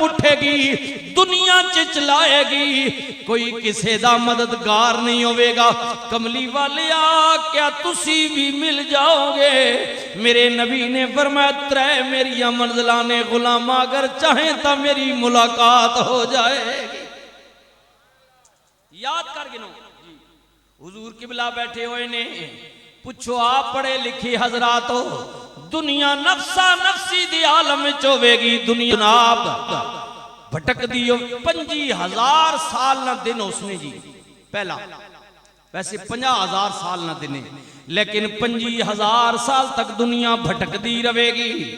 اٹھے گی دنیا چلائے گی کوئی کسے دا مددگار نہیں ہوئے گا کملی والیا کیا تسی بھی مل جاؤ گے میرے نبی نے فرمایا ترے میری منزلان غلام اگر چاہیں تا میری ملاقات ہو جائے گی یاد کر گنو حضور قبلہ بیٹھے ہوئے نے پوچھو آپ پڑھے لکھی حضرات ہو دنیا نفسا نفسی دی عالم میں چوے گی دنیا جناب بھٹک دیو 50,000 سال نہ دن اس نے جی پہلا ویسے 50,000 سال نہ دن لیکن 50,000 سال تک دنیا بھٹک دی رہے گی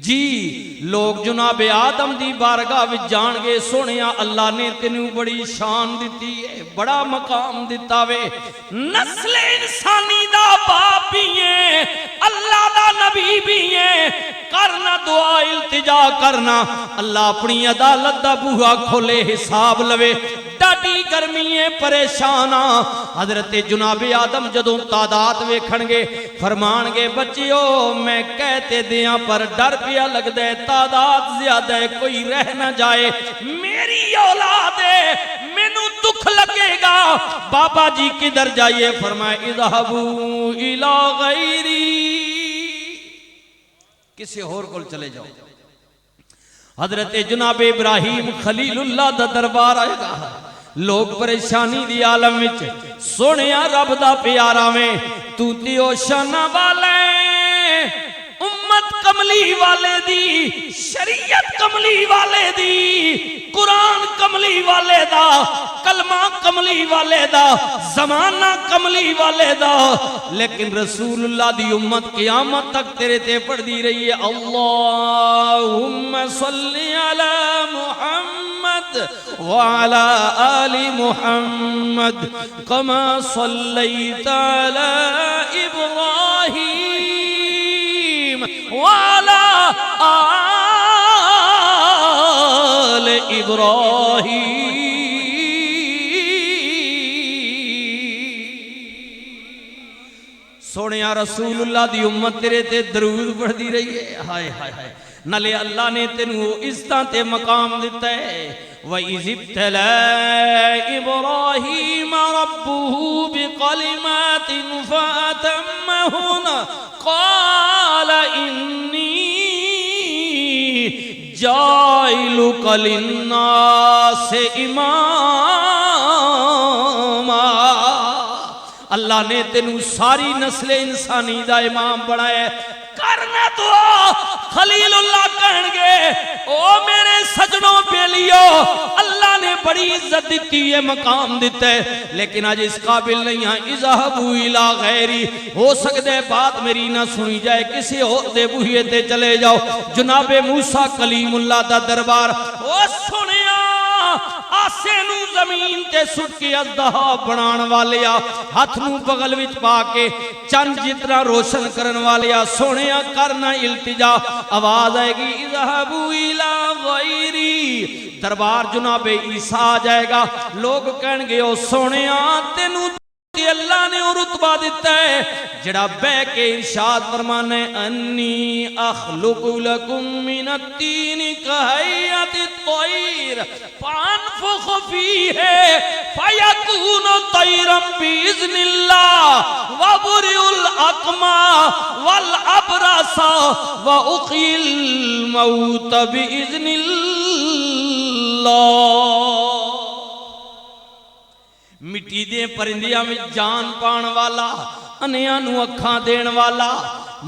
جی لوگ جناب آدم دی بارگاہ وچ جان گے سونیا اللہ نے تینوں بڑی شان دیتی ہے بڑا مقام دیتا وے نسل انسانی دا باپ بھی ہے اللہ دا نبی بھی ہے کرنا دعا التجا کرنا اللہ اپنی عدالت دا بوہا کھولے حساب لوے ڈاٹی گرمیے پریشانا حضرت جناب آدم جدوں تعداد ویکھن گے فرمان گے بچیو میں کہتے دیاں پر ڈر پیا لگ دے تعداد زیادہ ہے کوئی رہ نہ جائے میری اولاد ہے مینوں دکھ لگے گا بابا جی کدھر جائیے فرمائے اذهبوا الی غیری کسی اور کول چلے جاؤ حضرت جناب ابراہیم خلیل اللہ دا دربار آئے گا لوگ پریشانی دی عالم وچ سونیا رب دا پیارا میں تو دیو شانہ والے امت کملی والے دی شریعت کملی والے دی قرآن کملی والے دا کلمہ کملی والے دا زمانہ کملی والے دا لیکن رسول اللہ دی امت قیامت تک تیرے تے پڑھ دی رہی ہے اللہم صلی علی محمد وعلا آل محمد کما صلیت علی ابراہیم وعلا آل ابراہیم سونیا رسول اللہ دی امت تیرے تے درود پڑھ دی رہی ہے ہائے ہائے ہائے نلے اللہ نے تینوں عزتاں تے مقام دیتا ہے وَإِذِ ابْتَلَىٰ إِبْرَاهِيمَ رَبُّهُ بِقَلِمَاتٍ فَأَتَمَّهُنَ قَالَ إِنِّي جَاعِلُكَ لِلنَّاسِ إِمَامًا اللہ نے تینوں ساری نسل انسانی دا امام بنایا کرنا دعا خلیل اللہ کہن گے او میرے سجنوں بیلیو اللہ نے بڑی عزت دیتی ہے مقام دیتا ہے لیکن آج اس قابل نہیں ہیں اذهبوا الی غیری ہو سکتے بات میری نہ سنی جائے کسی اور دے بوہے تے چلے جاؤ جناب موسیٰ کلیم اللہ دا دربار او سنیا آسے نو زمین تے سٹ کے ازدہا بنان والیا ہاتھ نو بغل وچ پا کے چند جتنا روشن کرن والیا سونیا کرنا التجا آواز آئے گی اذهبوا الی غیری دربار جناب عیسیٰ آ جائے گا لوگ کہن گے او سونیا تینوں اللہ نے رتبہ دیتا ہے جڑا بے کے ارشاد فرمانے انی اخلق لکم من التین کہیت الطیر فانفخ فیہ فیکون طیرم بیذن اللہ وبرئ الاقما والابرس واحیی الموت بیذن اللہ مٹی دے پرندیاں میں جان پان والا انیاں نو اکھاں دین والا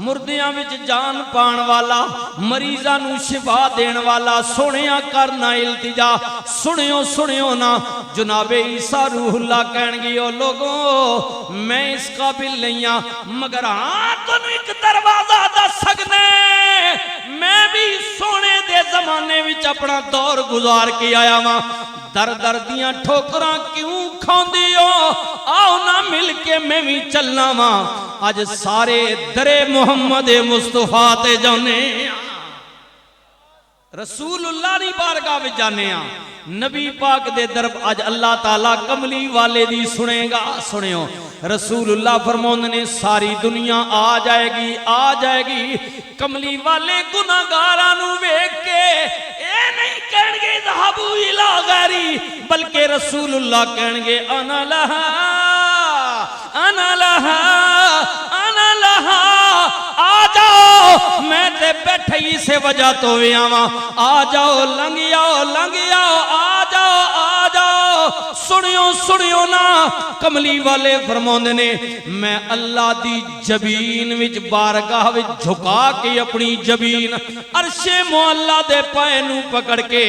مردیاں وچ جان پان والا مریضاں نو شفا دین والا سنیا کرنا التجا سنیو نا جناب عیسیٰ روح اللہ کہن گی او لوگوں میں اس قابل نہیں ہاں مگر ہاں تو ایک دروازہ دس سکنے میں بھی سونے دے زمانے وچ اپنا دور گزار کے آیا ماں در دیاں ٹھوکراں کیوں کھاندیو آؤ نہ مل کے میں بھی چلنا ماں آج سارے درے محمد مصطفیٰ تے جانے رسول اللہ دی بارگاہ وچ جانے ہاں نبی پاک دے درب اج اللہ تعالیٰ کملی والے دی سنے گا سنیو رسول اللہ فرماؤندے نے ساری دنیا آ جائے گی کملی والے گناہگاراں نو ویکھ کے اے نہیں کہن گے ذهبوا الی غیری بلکہ رسول اللہ کہن گے انا لہا آ جاؤ میں تے بیٹھے ہی سے وجہ تو ویاواں آ جاؤ لنگ آؤ آ جاؤ سنیو نا کملی والے فرماندے نے میں اللہ دی جبین وچ بارگاہ وچ جھکا کے اپنی جبین عرش معلا دے پائے نو پکڑ کے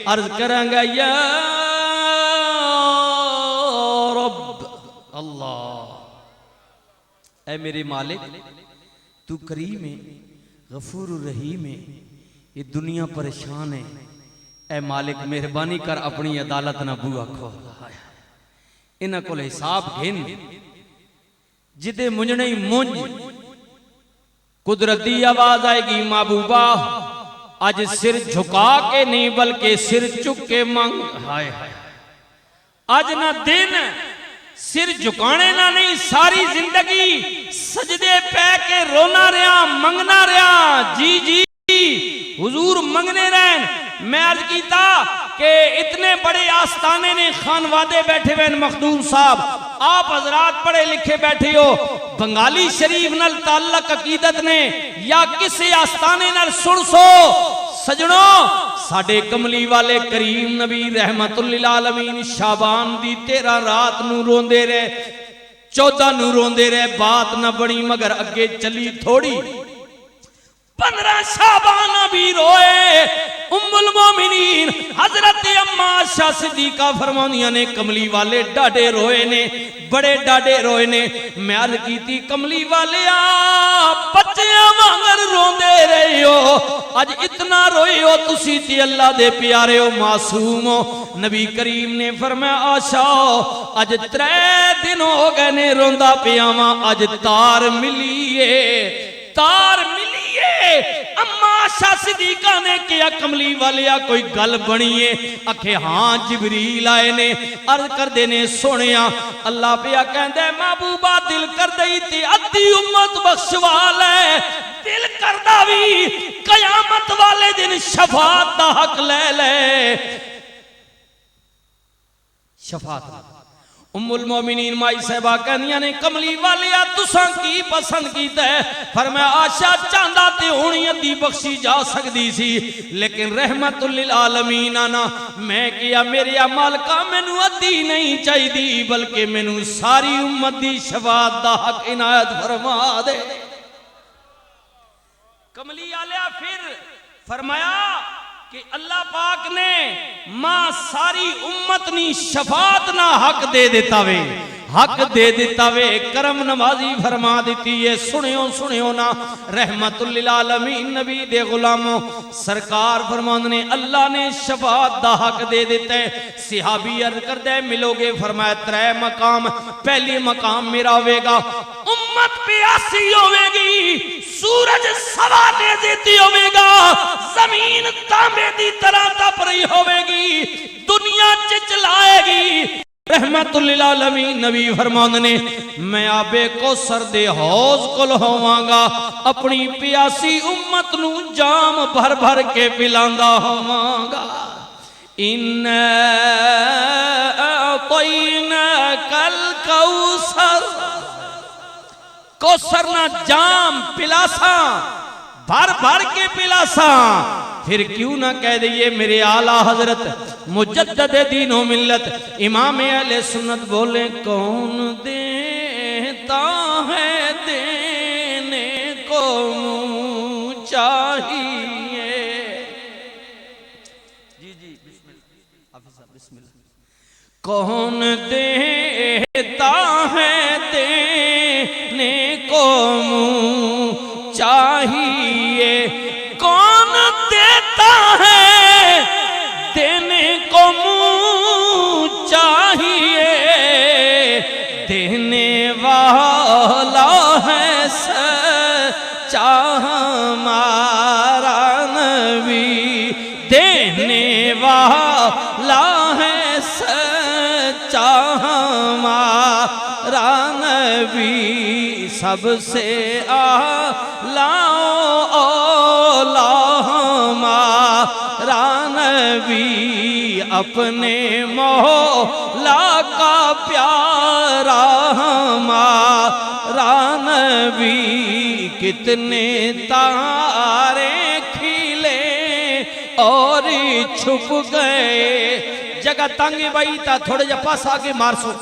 عرض کراں گا یا رب اللہ اے میرے مالک تو کریم ہے غفور الرحیم ہے یہ دنیا پریشان ہے اے مالک مہربانی کر اپنی عدالت نہ بوا کھول انہاں کول حساب گھن جدے منجنے منج قدرتی آواز آئے گی محبوبہ آج سر جھکا کے نہیں بلکہ سر چک کے مانگ ہائے آج نہ دن سر جھکانے نہ نہیں ساری زندگی سجدے پہ کے رونا رہا منگنا رہا جی حضور منگنے رہن میں عرض کیتا کہ اتنے بڑے آستانے نے خانوادے بیٹھے ہوئے مخدوم صاحب آپ حضرات پڑھے لکھے بیٹھے ہو بنگالی شریف نال تعلق عقیدت نے یا کسی آستانے نال سن سو سجنوں ساڑھے کملی والے کریم نبی رحمت للعالمین شعبان دی 13 رات نو روندے رہے 14 نو روندے رہے بات نہ بڑی مگر اگے چلی تھوڑی 15 شعبان بھی روئے ام المومنین حضرت اما عائشہ صدیقہ فرمانیاں نے کملی والے ڈاڑے روئے نے بڑے ڈاڑے روئے نے میں عرض کی تھی کملی والے بچیاں وانگر روندے رہے ہو آج اتنا روئے ہو تسی تھی اللہ دے پیارے ہو معصوم ہو نبی کریم نے فرمایا عائشہ آج 3 دن ہو گئے نے روندا پیاواں آج تار ملیے اما عائشہ صدیقہ نے کیا کملی والیا کوئی گل بنیے اکھے ہاں جبریل آئے نے عرض کر دینے سونیا اللہ پیا کہندے محبوبہ دل کر دئی تھی ادھی امت بخشوال ہے دل کردہ بھی قیامت والے دن شفاعت دا حق لے لے شفاعت ام المومنین مائی صاحبہ کہنیاں نے کملی والیا تساں کی پسند کیتا ہے فرمایا عائشہ چاندہ تے ہونی ادھی بخشی جا سکتی سی لیکن رحمت للعالمین آنا میں کیا میرے عمال کا مینو ادھی نہیں چاہی دی بلکہ مینو ساری امت دی شفاعت دا حق عنایت فرما دے کملی آلیا پھر فرمایا کہ اللہ پاک نے ماں ساری امت نی شفاعت نہ حق دے دیتا وے کرم نوازی فرما دیتی ہے سنیو نا رحمت للعالمین نبی دے غلاموں سرکار فرمان نے اللہ نے شفاعت دا حق دے دیتا ہے صحابی عرض کر دے ملو گے فرمایا 3 مقام پہلی مقام میرا ہوئے گا امت پیاسی ہوئے گی سورج سوا نیزیتی ہوئے گا زمین تانبے دی طرح تپ رہی ہوئے گی دنیا چچلائے گی رحمت للعالمین نبی فرمان نے میں آبے کو سردے حوض کل ہواں گا اپنی پیاسی امت نو جام بھر بھر کے پلاندہ ہواں گا ان اعطیناک الکوثر کوثر نہ جام پلاساں بھر بھر کے پلاساں پھر کیوں نہ کہہ دئیے میرے اعلیٰ حضرت مجدد دین و ملت امام اہل سنت بولے کون دیتا ہے دینے کو منہ چاہیے جی بسم اللہ کون دیتا ہے دینے کو منہ چاہیے کون دیتا ہے دینے کو منہ چاہیے دینے والا ہے سچا ہمارا نبی سب سے اعلیٰ اولا ہمارا نبی اپنے مولا کا پیارا ہمارا نبی کتنے تارے کھلے اور چھپ گئے جگہ تانگی بائی تا تھوڑے جا پاس آگے مارسو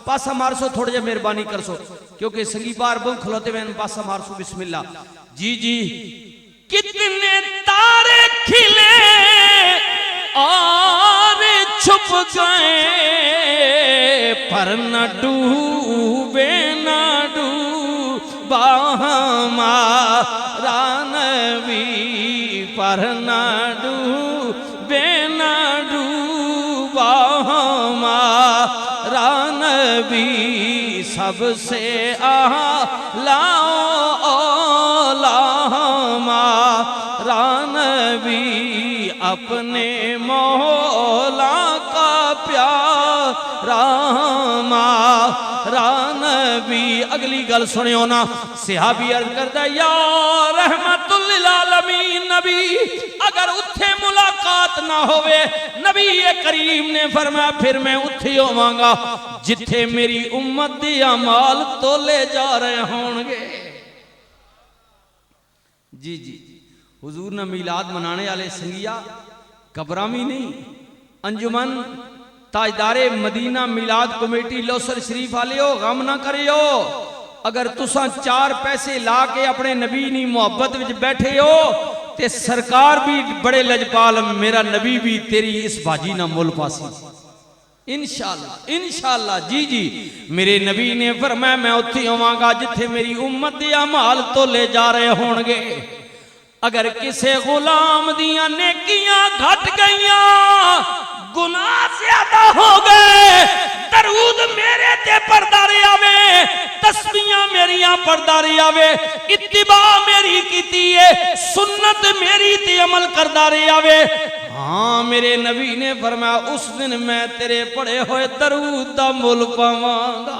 پاسا مارسو تھوڑے جا مہربانی کرسو کیونکہ سنگی بار بن کھلوتے میں پاسا مارسو بسم اللہ جی جی کتنے تارے کھلے اور چھپ گئے پر نہ ڈوبے نہ ڈوبا ہمارا نبی پر نہ ڈوبے نہ ڈوبا ہمارا نبی سب سے اعلیٰ اولا ہمارا نبی اپنے مولا کا پیارا ہمارا نبی اگلی گل سنے ہونا صحابی عرض کرتا ہے یا رحمت للعالمین نبی اگر اتھے ملاقات نہ ہوئے نبی کریم نے فرمایا پھر میں اتھے ہوواں جتھے میری امت دی اعمال تو لے جا رہے ہونگے جی جی حضور نے میلاد منانے والے سنگیا گھبرامی نہیں انجمن تاجدار مدینہ میلاد کمیٹی لوسر شریف والے ہو غم نہ کرے ہو اگر تساں 4 پیسے لا کے اپنے نبی نی محبت وچ بیٹھے ہو تے سرکار بھی بڑے لجپال میرا نبی بھی تیری اس باجی نہ مول پاسی انشاءاللہ جی جی میرے نبی نے فرمایا میں اتھی ہواں گا جتھے میری امت دی اعمال تو لے جا رہے ہونگے اگر کسے غلام دیاں نیکیاں گھٹ گئیاں گناہ زیادہ ہو گئے درود میرے تے پردارے آوے تسبیحاں میریاں پردارے آوے اتباع میری کیتی ہے سنت میری تے عمل کردارے آوے ہاں میرے نبی نے فرمایا اس دن میں تیرے پڑے ہوئے درود دا مول پاواں گا